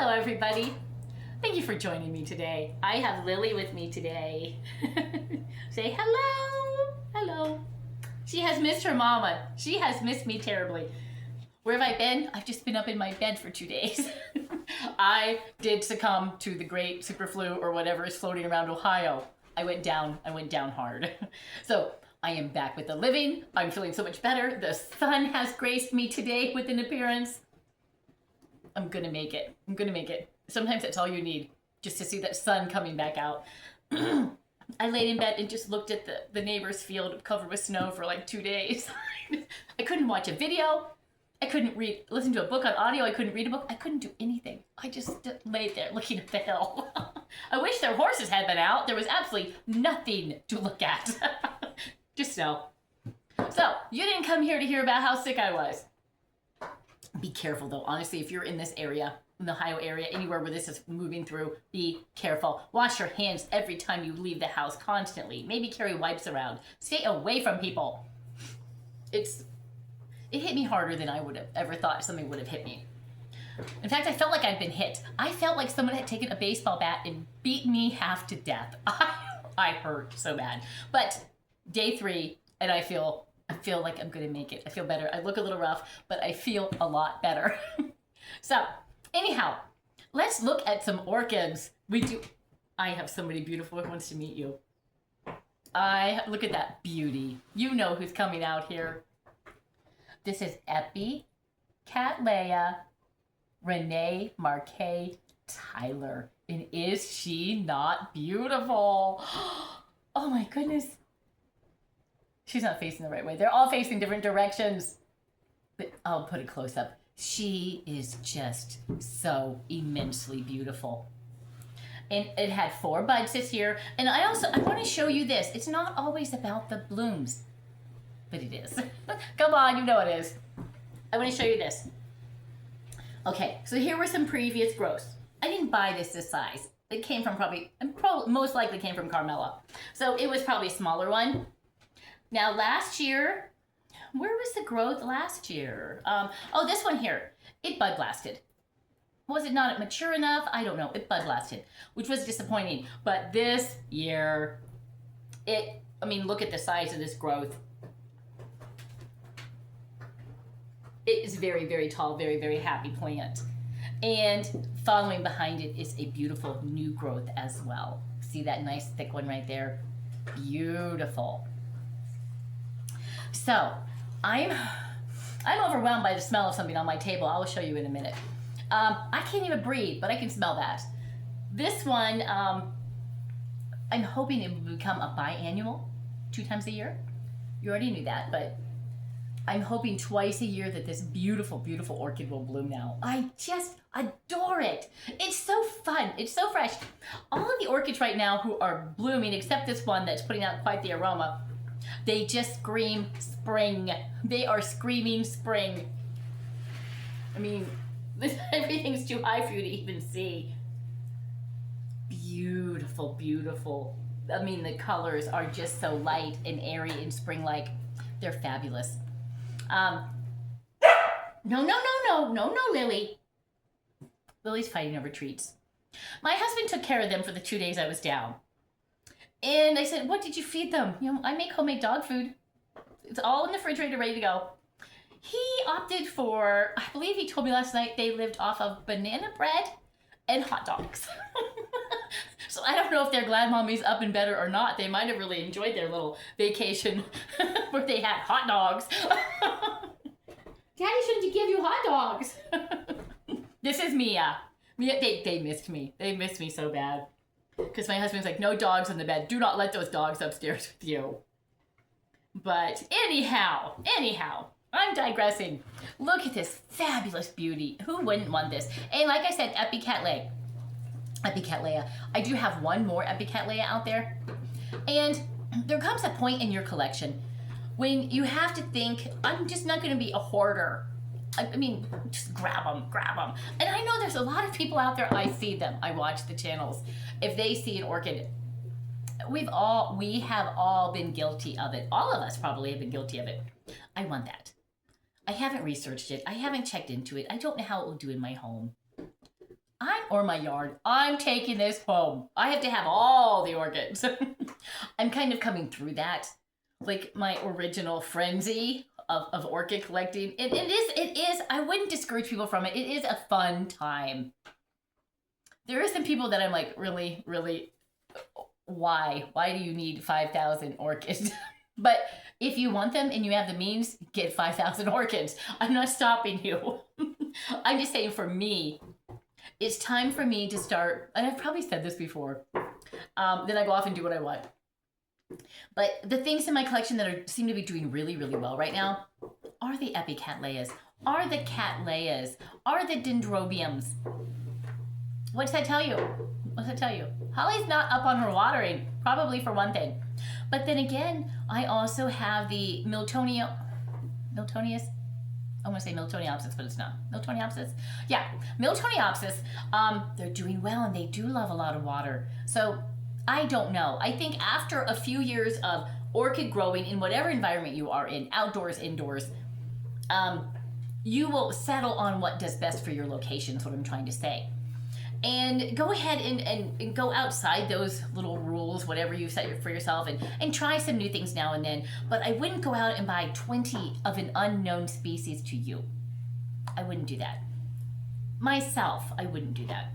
Hello, everybody. Thank you for joining me today. I have Lily with me today. Say hello. Hello. She has missed her mama. She has missed me terribly. Where have I been? I've just been up in my bed for 2 days. I did succumb to the great super flu or whatever is floating around Ohio. I went down hard. So I am back with the living. I'm feeling so much better. The sun has graced me today with an appearance. I'm gonna make it. I'm gonna make it. Sometimes that's all you need, just to see that sun coming back out. I laid in bed and just looked at the neighbor's field covered with snow for like 2 days. I couldn't watch a video. I couldn't listen to a book on audio. I couldn't read a book. I couldn't do anything. I just laid there looking at the hill. I wish their horses had been out. There was absolutely nothing to look at. Just snow. So, you didn't come here to hear about how sick I was. Be careful though. Honestly, if you're in this area, in the Ohio area, anywhere where this is moving through, be careful. Wash your hands every time you leave the house constantly. Maybe carry wipes around. Stay away from people. It hit me harder than I would have ever thought something would have hit me. In fact, I felt like I'd been hit. I felt like someone had taken a baseball bat and beat me half to death. I hurt so bad. But day 3, and I feel like I'm gonna make it. I feel better. I look a little rough, but I feel a lot better. So, anyhow, let's look at some orchids. I have somebody beautiful who wants to meet you. Look at that beauty. You know who's coming out here. This is Cattleya Rene Marque Tyler. And is she not beautiful? Oh my goodness. She's not facing the right way. They're all facing different directions. But I'll put it close up. She is just so immensely beautiful. And it had 4 buds this year. And I want to show you this. It's not always about the blooms. But it is. Come on, you know it is. I want to show you this. Okay, so here were some previous growths. I didn't buy this size. It came from most likely came from Carmela. So it was probably a smaller one. Now last year, where was the growth last year? Oh, this one here. It bud blasted. Was it not mature enough? I don't know. It bud blasted, which was disappointing. But this year, look at the size of this growth. It is very, very tall, very, very happy plant. And following behind it is a beautiful new growth as well. See that nice thick one right there? Beautiful. So, I'm overwhelmed by the smell of something on my table. I'll show you in a minute. I can't even breathe, but I can smell that. This one, I'm hoping it will become a biannual, 2 times a year. You already knew that, but I'm hoping twice a year that this beautiful, beautiful orchid will bloom now. I just adore it. It's so fun. It's so fresh. All of the orchids right now who are blooming, except this one that's putting out quite the aroma, they just scream spring. They are screaming spring. I mean, everything's too high for you to even see. Beautiful, beautiful. I mean, the colors are just so light and airy and spring-like. They're fabulous. No, Lily. Lily's fighting over treats. My husband took care of them for the 2 days I was down. And I said, what did you feed them? I make homemade dog food. It's all in the refrigerator, ready to go. He opted for, I believe he told me last night, they lived off of banana bread and hot dogs. So I don't know if they're glad mommy's up and better or not. They might have really enjoyed their little vacation where they had hot dogs. Daddy, shouldn't give you hot dogs? This is Mia. They missed me. They missed me so bad. Because my husband's like, no dogs in the bed. Do not let those dogs upstairs with you. But anyhow, I'm digressing. Look at this fabulous beauty. Who wouldn't want this? And like I said, Cattleya. I do have one more Cattleya out there. And there comes a point in your collection when you have to think, I'm just not going to be a hoarder. I mean, just grab them. And I know there's a lot of people out there, I see them. I watch the channels. If they see an orchid, we have all been guilty of it. All of us probably have been guilty of it. I want that. I haven't researched it. I haven't checked into it. I don't know how it will do in my home. or my yard. I'm taking this home. I have to have all the orchids. I'm kind of coming through that, like my original frenzy of orchid collecting. It is, I wouldn't discourage people from it. It is a fun time. There are some people that I'm like, really, really, why? Why do you need 5,000 orchids? But if you want them and you have the means, get 5,000 orchids. I'm not stopping you. I'm just saying for me, it's time for me to start, and I've probably said this before, then I go off and do what I want. But the things in my collection that seem to be doing really, really well right now are the epicatlayas, are the cattleyas, are the dendrobiums. What's that tell you? What's that tell you? Holly's not up on her watering, probably for one thing. But then again, I also have the Miltonius. I want to say Miltoniopsis, but it's not. Miltoniopsis? Yeah, Miltoniopsis. They're doing well and they do love a lot of water. So I don't know. I think after a few years of orchid growing in whatever environment you are in, outdoors, indoors, you will settle on what does best for your location, is what I'm trying to say. And go ahead and go outside those little rules, whatever you set for yourself, and try some new things now and then. But I wouldn't go out and buy 20 of an unknown species to you. I wouldn't do that. Myself, I wouldn't do that.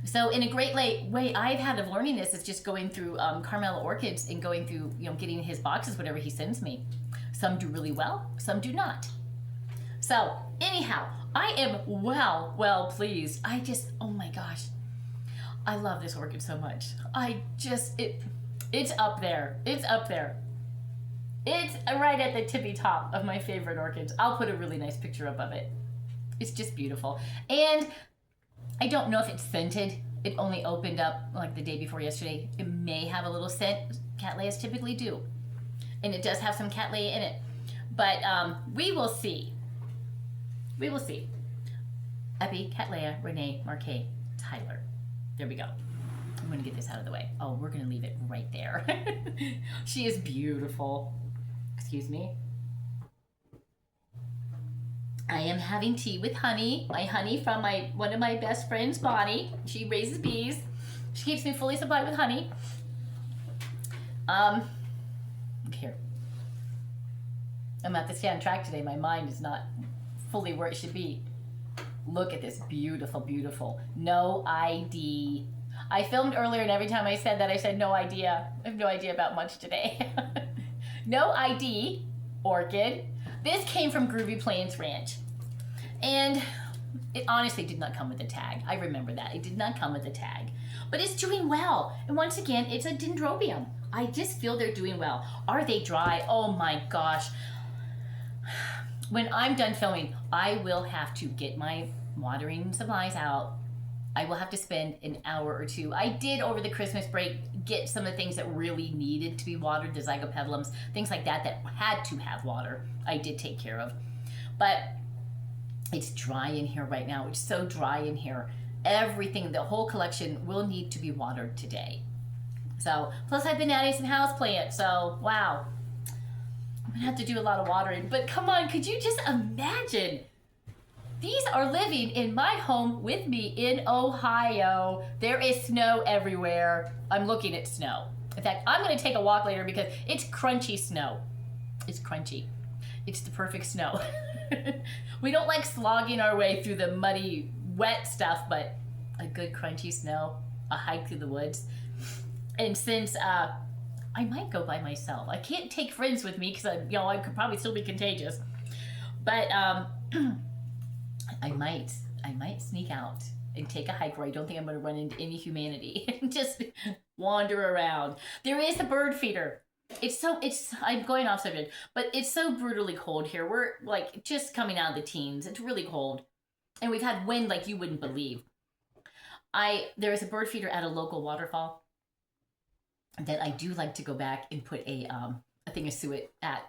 So in a great way I've had of learning this is just going through Carmela Orchids and going through, getting his boxes, whatever he sends me. Some do really well, some do not. So anyhow, I am well pleased. Oh my gosh, I love this orchid so much. It's up there. It's up there. It's right at the tippy top of my favorite orchids. I'll put a really nice picture up of it. It's just beautiful. And I don't know if it's scented. It only opened up like the day before yesterday. It may have a little scent. Cattleyas typically do. And it does have some cattleya in it. But we will see. We will see. Epi, Cattleya, Rene, Marque, Tyler. There we go. I'm going to get this out of the way. Oh, we're going to leave it right there. She is beautiful. Excuse me. I am having tea with honey. My honey from one of my best friends, Bonnie. She raises bees. She keeps me fully supplied with honey. Here. I'm at the stay on track today. My mind is not fully where it should be. Look at this beautiful, beautiful. No ID. I filmed earlier and every time I said that, I said no idea. I have no idea about much today. No ID orchid. This came from Groovy Plains Ranch. And it honestly did not come with a tag. I remember that. It did not come with a tag. But it's doing well. And once again, it's a dendrobium. I just feel they're doing well. Are they dry? Oh my gosh. When I'm done filming, I will have to get my watering supplies out. I will have to spend an hour or two. I did over the Christmas break get some of the things that really needed to be watered, the zygopetalums, things like that had to have water. I did take care of. But it's dry in here right now. It's so dry in here. Everything, the whole collection will need to be watered today. So, plus I've been adding some houseplants, so wow. I'm gonna have to do a lot of watering, but come on, could you just imagine? These are living in my home with me in Ohio. There is snow everywhere. I'm looking at snow. In fact, I'm gonna take a walk later because it's crunchy snow. It's crunchy. It's the perfect snow. We don't like slogging our way through the muddy, wet stuff, but a good crunchy snow, a hike through the woods. And since I might go by myself. I can't take friends with me because I could probably still be contagious. But I might sneak out and take a hike where I don't think I'm going to run into any humanity and just wander around. There is a bird feeder. I'm going off subject, but it's so brutally cold here. We're like just coming out of the teens. It's really cold. And we've had wind like you wouldn't believe. There is a bird feeder at a local waterfall that I do like to go back and put a thing of suet at.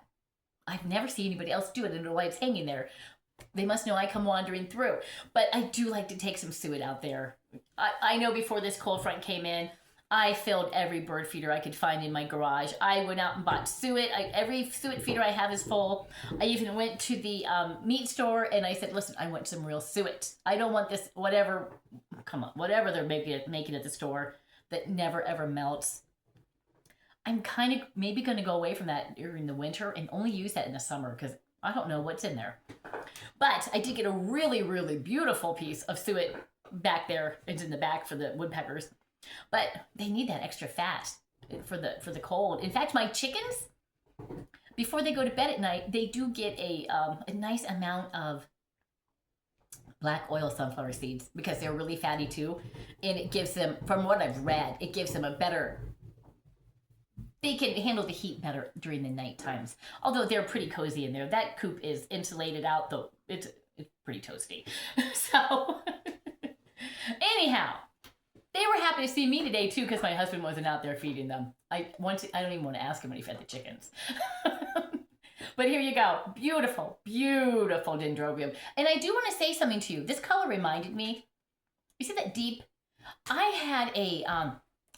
I've never seen anybody else do it. I don't know why it's hanging there. They must know I come wandering through. But I do like to take some suet out there. I know before this cold front came in, I filled every bird feeder I could find in my garage. I went out and bought suet. Every suet feeder I have is full. I even went to the meat store and I said, listen, I want some real suet. I don't want this, whatever, come on, whatever they're making at the store that never ever melts. I'm kind of maybe going to go away from that during the winter and only use that in the summer because I don't know what's in there. But I did get a really, really beautiful piece of suet back there. It's in the back for the woodpeckers. But they need that extra fat for the cold. In fact, my chickens, before they go to bed at night, they do get a nice amount of black oil sunflower seeds because they're really fatty too. And it gives them, from what I've read, it gives them a better, they can handle the heat better during the night times. Although they're pretty cozy in there. That coop is insulated out, though it's pretty toasty. So, anyhow. They were happy to see me today, too, because my husband wasn't out there feeding them. I don't even want to ask him when he fed the chickens. But here you go. Beautiful, beautiful dendrobium. And I do want to say something to you. This color reminded me, you see that deep? I had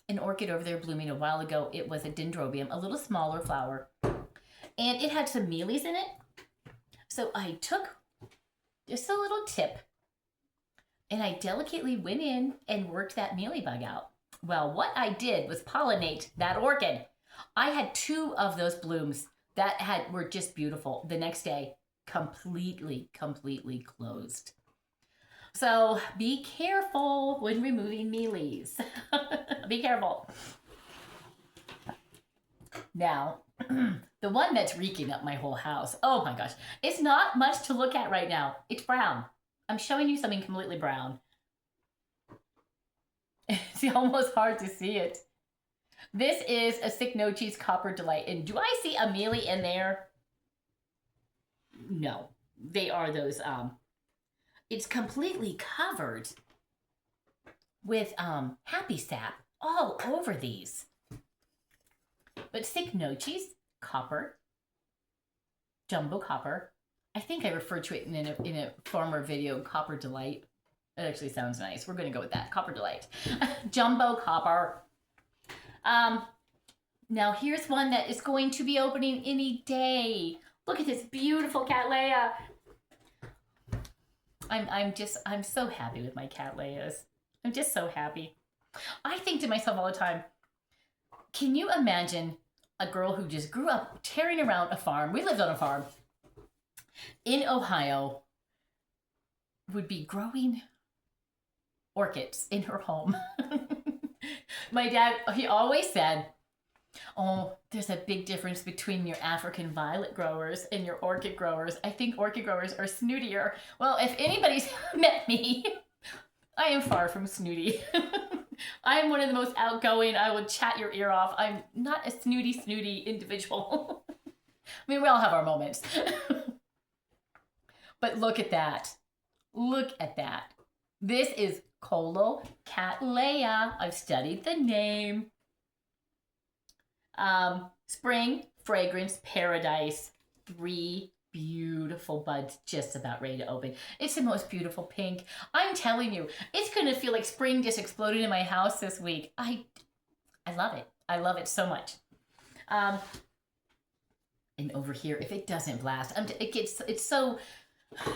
an orchid over there blooming a while ago. It was a dendrobium, a little smaller flower. And it had some mealies in it. So I took just a little tip and I delicately went in and worked that mealybug out. Well, what I did was pollinate that orchid. I had 2 of those blooms that were just beautiful. The next day, completely closed. So be careful when removing mealies. Be careful. Now, the one that's reeking up my whole house. Oh my gosh. It's not much to look at right now. It's brown. I'm showing you something completely brown. It's almost hard to see it. This is a Cycnoches Copper Delight. And do I see a mealy in there? No. They are those, it's completely covered with happy sap all over these. But Cycnoches Copper, Jumbo Copper. I think I referred to it in a former video, Copper Delight. It actually sounds nice. We're going to go with that, Copper Delight. Jumbo Copper. Now here's one that is going to be opening any day. Look at this beautiful Cattleya. I'm so happy with my Cattleyas. I'm just so happy. I think to myself all the time, can you imagine a girl who just grew up tearing around a farm? We lived on a farm in Ohio, would be growing orchids in her home. My dad, he always said, oh, there's a big difference between your African violet growers and your orchid growers. I think orchid growers are snootier. Well, if anybody's met me, I am far from snooty. I'm one of the most outgoing. I would chat your ear off. I'm not a snooty individual. I mean, we all have our moments. But look at that. Look at that. This is Cattleya. I've studied the name. Spring Fragrance Paradise. 3 beautiful buds just about ready to open. It's the most beautiful pink. I'm telling you, it's going to feel like spring just exploded in my house this week. I love it. I love it so much. And over here, if it doesn't blast, it's so...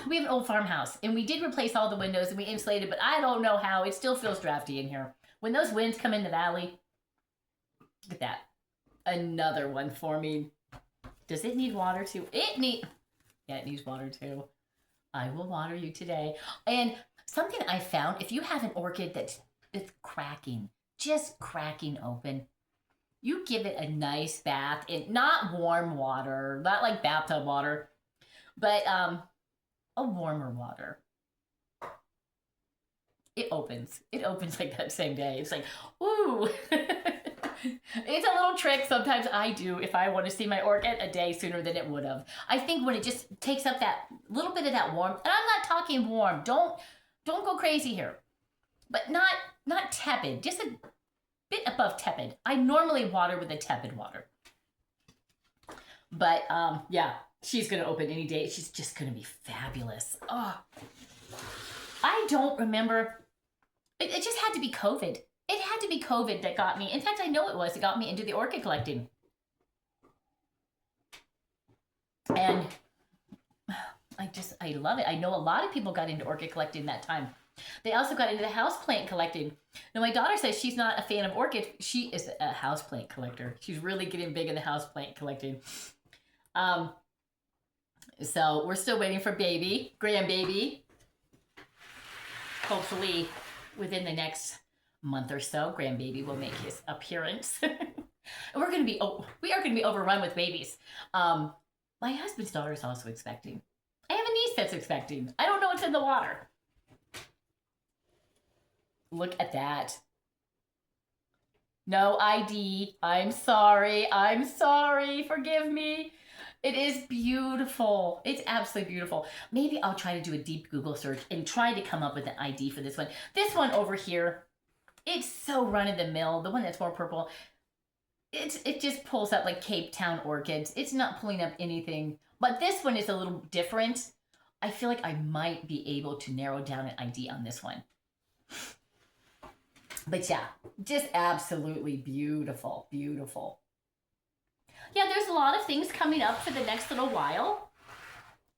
We have an old farmhouse, and we did replace all the windows, and we insulated, but I don't know how. It still feels drafty in here. When those winds come in the valley, look at that. Another one forming. Does it need water too? Yeah, it needs water too. I will water you today. And something I found, if you have an orchid that's cracking, just cracking open, you give it a nice bath in not warm water, not like bathtub water, but a warmer water. It opens. It opens like that same day. It's like, ooh. It's a little trick sometimes I do if I want to see my orchid a day sooner than it would have. I think when it just takes up that little bit of that warmth, and I'm not talking warm. Don't go crazy here. But not tepid, just a bit above tepid. I normally water with a tepid water. But yeah. She's going to open any day. She's just going to be fabulous. Oh, I don't remember. It just had to be COVID. It had to be COVID that got me. In fact, I know it was. It got me into the orchid collecting. And I love it. I know a lot of people got into orchid collecting that time. They also got into the houseplant collecting. Now, my daughter says she's not a fan of orchids. She is a houseplant collector. She's really getting big in the houseplant collecting. So we're still waiting for grandbaby. Hopefully, within the next month or so, grandbaby will make his appearance. We are going to be overrun with babies. My husband's daughter is also expecting. I have a niece that's expecting. I don't know what's in the water. Look at that. No ID. I'm sorry. Forgive me. It is beautiful. It's absolutely beautiful. Maybe I'll try to do a deep Google search and try to come up with an ID for this one. This one over here, it's so run-of-the-mill. The one that's more purple, it just pulls up like Cape Town orchids. It's not pulling up anything. But this one is a little different. I feel like I might be able to narrow down an ID on this one. But yeah, just absolutely beautiful, beautiful. Yeah, there's a lot of things coming up for the next little while.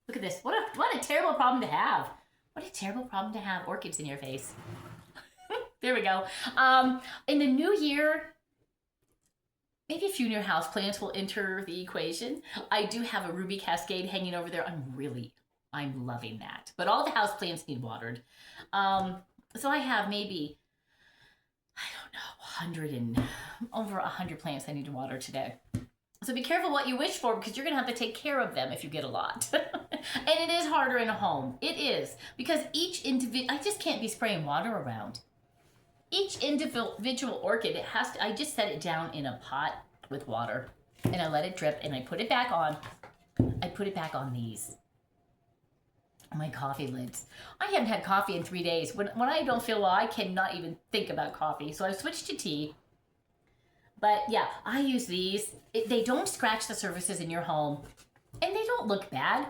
Look at this. What a terrible problem to have. What a terrible problem to have, orchids in your face. There we go. In the new year, maybe a few new houseplants will enter the equation. I do have a ruby cascade hanging over there. I'm loving that. But all the houseplants need watered. So I have maybe, I don't know, over 100 plants I need to water today. So be careful what you wish for, because you're going to have to take care of them if you get a lot. And it is harder in a home. It is. Because each individual, I just can't be spraying water around. Each individual orchid, I just set it down in a pot with water. And I let it drip, and I put it back on. I put it back on these. My coffee lids. I haven't had coffee in 3 days. When I don't feel well, I cannot even think about coffee. So I've switched to tea. But yeah, I use these. They don't scratch the surfaces in your home. And they don't look bad.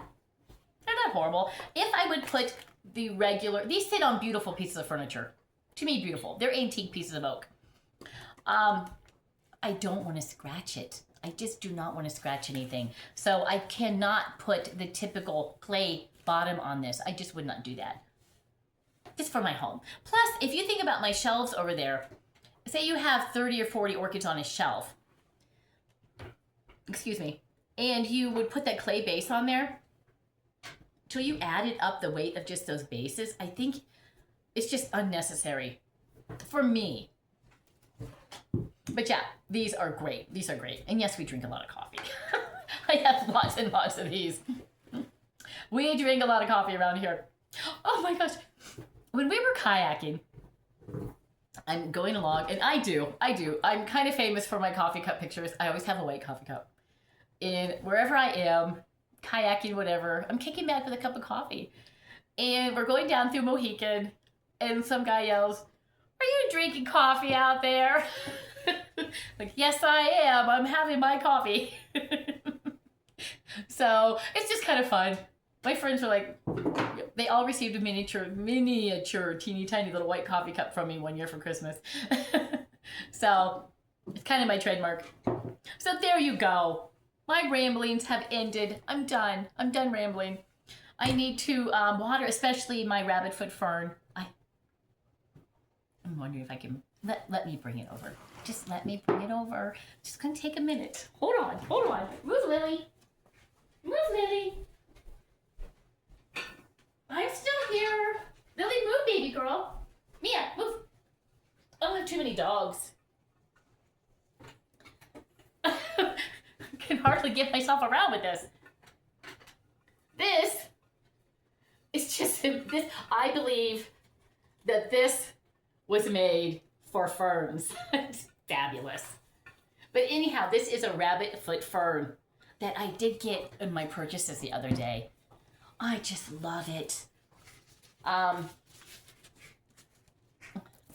They're not horrible. If I would put the regular, these sit on beautiful pieces of furniture. To me, beautiful. They're antique pieces of oak. I don't want to scratch it. I just do not want to scratch anything. So I cannot put the typical clay bottom on this. I just would not do that. Just for my home. Plus, if you think about my shelves over there, say you have 30 or 40 orchids on a shelf. Excuse me. And you would put that clay base on there. Till you added up the weight of just those bases, I think it's just unnecessary for me. But yeah, these are great. These are great. And yes, we drink a lot of coffee. I have lots and lots of these. We drink a lot of coffee around here. Oh my gosh. When we were kayaking, I'm going along, and I do. I'm kind of famous for my coffee cup pictures. I always have a white coffee cup. And wherever I am, kayaking, whatever, I'm kicking back with a cup of coffee. And we're going down through Mohican, and some guy yells, "Are you drinking coffee out there?" Like, yes, I am. I'm having my coffee. So it's just kind of fun. My friends were like, they all received a miniature, teeny tiny little white coffee cup from me one year for Christmas. So it's kind of my trademark. So there you go. My ramblings have ended. I'm done rambling. I need to water, especially my rabbitfoot fern. I'm wondering if I can, let me bring it over. Just let me bring it over. Just gonna take a minute. Hold on. Move, Lily. I'm still here. Lily, move, baby girl. Mia, move. Oh, I have too many dogs. I can hardly get myself around with this. This is just, I believe that this was made for ferns. It's fabulous. But anyhow, this is a rabbitfoot fern that I did get in my purchases the other day. I just love it.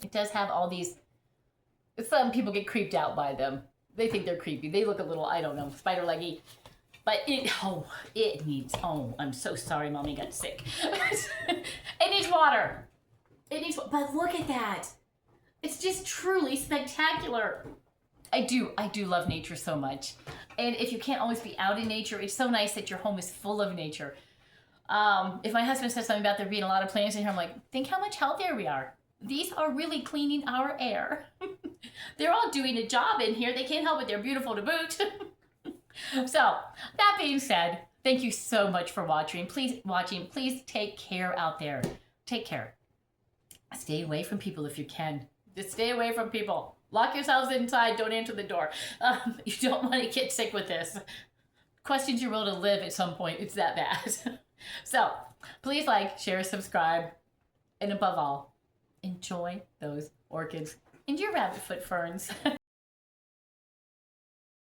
It does have all these, some people get creeped out by them. They think they're creepy. They look a little, I don't know, spider-leggy. But it needs, I'm so sorry Mommy got sick. It needs water. But look at that. It's just truly spectacular. I do love nature so much. And if you can't always be out in nature, it's so nice that your home is full of nature. If my husband says something about there being a lot of plants in here, I'm like, think how much healthier we are. These are really cleaning our air. They're all doing a job in here. They can't help it. They're beautiful to boot. So, that being said, thank you so much for watching. Please take care out there. Take care. Stay away from people if you can. Just stay away from people. Lock yourselves inside. Don't answer the door. You don't want to get sick with this. Questions your will to live at some point. It's that bad. So, please like, share, subscribe, and above all, enjoy those orchids and your rabbit foot ferns.